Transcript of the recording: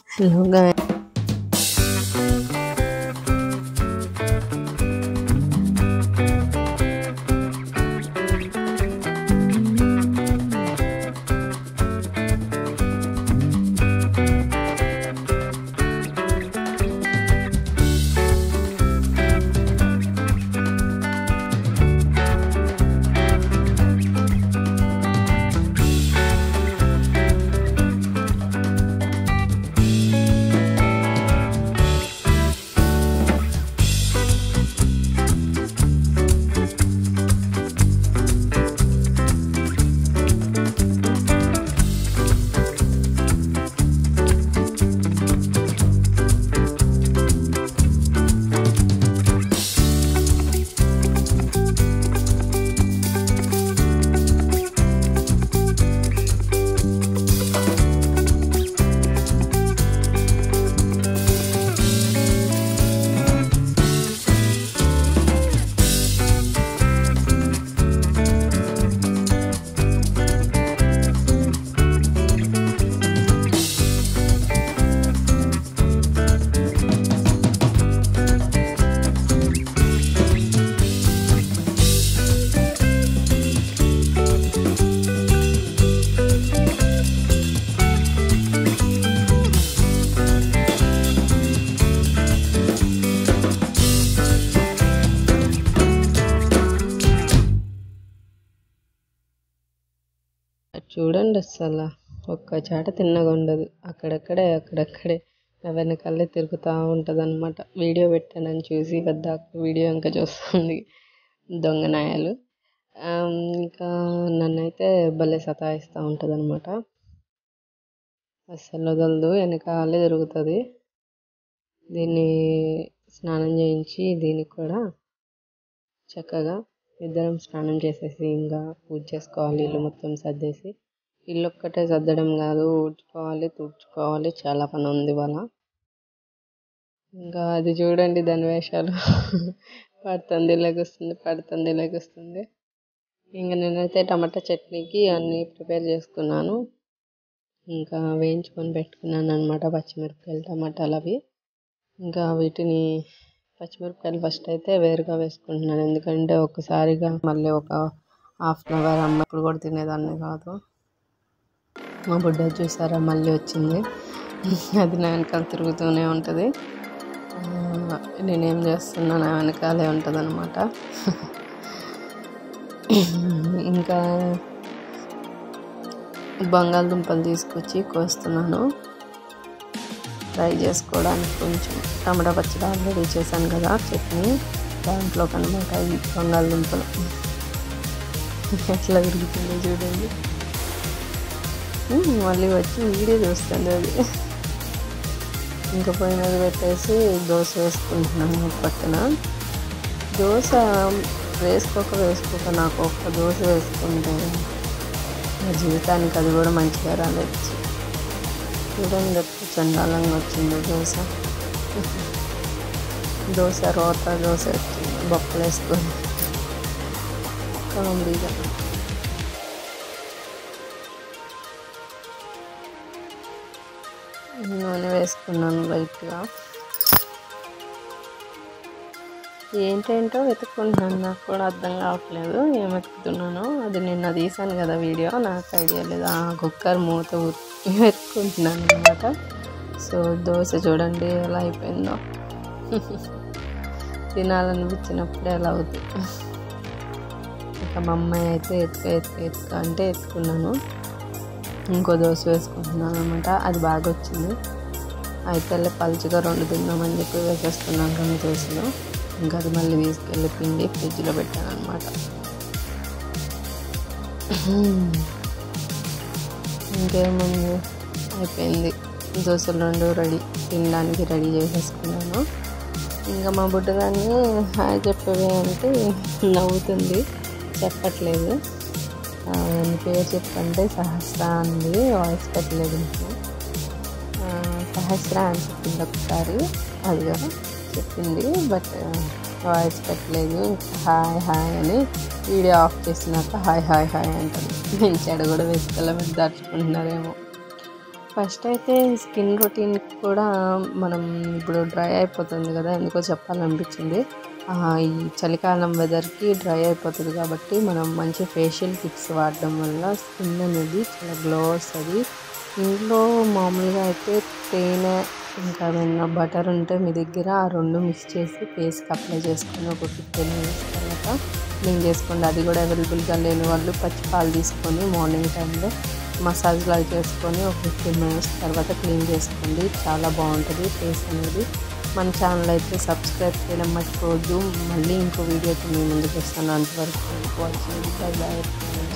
Hello guys. చూడండి అసలు ఒక్క చాట తిన్నగా ఉండదు. అక్కడక్కడే నా వెనకాలే తిరుగుతూ ఉంటుంది అనమాట. వీడియో పెట్టానని చూసి పెద్ద వీడియో ఇంకా చూస్తుంది దొంగనాయాలు. ఇంకా నన్నైతే భలే సతాయిస్తూ ఉంటుంది అనమాట. అస్సలు వదలదు, వెనకాలే తిరుగుతుంది. దీన్ని స్నానం చేయించి దీనికి కూడా చక్కగా ఇద్దరం స్నానం చేసేసి ఇంకా పూజ చేసుకోవాలి. ఇల్లు మొత్తం సర్దేసి, ఇల్లు ఒక్కటే సర్దడం కాదు, ఊడ్చుకోవాలి, తుడుచుకోవాలి, చాలా పని ఉంది ఇవాళ. ఇంకా అది చూడండి దాని వేషాలు. పడుతుంది లెగుస్తుంది. ఇంకా నేనైతే టమాటా చట్నీకి అన్నీ ప్రిపేర్ చేసుకున్నాను. ఇంకా వేయించుకొని పెట్టుకున్నాను అనమాట పచ్చిమిరపకాయలు, టమాటాలు అవి. ఇంకా వీటిని పచ్చిమిరపకాయలు ఫస్ట్ అయితే వేరుగా వేసుకుంటున్నాను, ఎందుకంటే ఒక్కసారిగా మళ్ళీ ఒక హాఫ్ అన్ అవర్ అమ్మప్పుడు కూడా తినేదాన్ని కాదు. మా బుడ్డ చూసారా మళ్ళీ వచ్చింది, అది నా వెనకాల తిరుగుతూనే ఉంటుంది. నేనేం చేస్తున్నా నా వెనకాలే ఉంటుంది అనమాట. ఇంకా బంగాళదుంపలు తీసుకొచ్చి కోస్తున్నాను ఫ్రై చేసుకోవడానికి. కొంచెం టమాటా పచ్చడి ఆల్రెడీ చేశాను కదా చట్నీ, దాంట్లో కనమాట ఈ బంగాళదుంపలు ఎట్లా తిరుగుతుందో చూడండి. మళ్ళీ వచ్చి వీడియో చూస్తుంది అది. ఇంకా పోయినది పెట్టేసి దోశ వేసుకుంటున్నాను పక్కన. దోశ వేసుకోక నాకు ఒక్క దోశ వేసుకుంటే నా జీవితానికి అది కూడా మంచిగా రాలేదు. చూడండి చండాలంగా వచ్చింది దోశ రోత దోశ వచ్చింది, బొక్కలు వేసుకొని కామెడీగా. నూనె వేసుకున్నాను లైట్గా. ఏంటేంటో వెతుక్కుంటున్నాను, నాకు కూడా అర్థం కావట్లేదు ఏం వెతుకుతున్నానో. అది నిన్న తీసాను కదా వీడియో, నాకు ఐడియా లేదు. ఆ కుక్కర్ మూత వెతుక్కుంటున్నాను అనమాట. సో దోశ చూడండి ఎలా అయిపోయిందో. తినాలనిపించినప్పుడే ఎలా అవుతుంది. ఇంకా మా అమ్మాయి అయితే ఎత్తుక అంటే ఎత్తుకున్నాను. ఇంకో దోశ వేసుకుంటున్నాను అనమాట, అది బాగా వచ్చింది. అయితే పలుచగా 2 తిన్నామని చెప్పి వేసేస్తున్నాను 2 దోశలు. ఇంకా అది మళ్ళీ తీసుకెళ్ళి పిండి ఫ్రిడ్జ్లో పెట్టాను అనమాట. ఇంకేముంది, అయిపోయింది. దోశలు 2 రెడీ, తినడానికి రెడీ చేసేసుకున్నాను. ఇంకా మా బుడ్డదాన్ని హాయ్ చెప్పేవి అంటే నవ్వుతుంది, చెప్పట్లేదు. పేరు చెప్పంటే సహస్ర అంది, వాయిస్ పెట్టలేదు. సహస్ర అని చెప్పింది ఒకసారి, అది కూడా చెప్పింది, బట్ వాయిస్ పెట్టలేదు. హాయ్ హాయ్ అని వీడియో ఆఫ్ చేసినాక హాయ్ హాయ్ హాయ్ అంటుంది. నేను చెడ కూడా వేసుకోవాలని దాచుకుంటున్నారేమో. ఫస్ట్ అయితే స్కిన్ రొటీన్ కూడా మనం ఇప్పుడు డ్రై అయిపోతుంది కదా, ఎందుకో చెప్పాలనిపించింది. ఈ చలికాలం వెదర్కి డ్రై అయిపోతుంది కాబట్టి మనం మంచి ఫేషియల్ కిట్స్ వాడడం వల్ల స్కిన్ అనేది చాలా గ్లో వస్తుంది. ఇంట్లో మామూలుగా అయితే తేనె ఇంకా ఏమైనా బటర్ ఉంటే మీ దగ్గర ఆ రెండు మిక్స్ చేసి ఫేస్కి అప్లై చేసుకొని ఒక 15 మినిట్స్ తర్వాత క్లీన్ చేసుకోండి. అది కూడా అవైలబుల్గా లేని వాళ్ళు పచ్చి పాలు తీసుకొని మార్నింగ్ టైంలో మసాజ్ లాగా చేసుకొని ఒక 15 మినిట్స్ తర్వాత క్లీన్ చేసుకోండి. చాలా బాగుంటుంది ఫేస్ అనేది. మన ఛానల్ అయితే సబ్స్క్రైబ్ చేయడం మర్చిపోవద్దు. మళ్ళీ ఇంకో వీడియోతో మీ ముందుకు వస్తాను. అంతవరకు వాచింగ్. బై.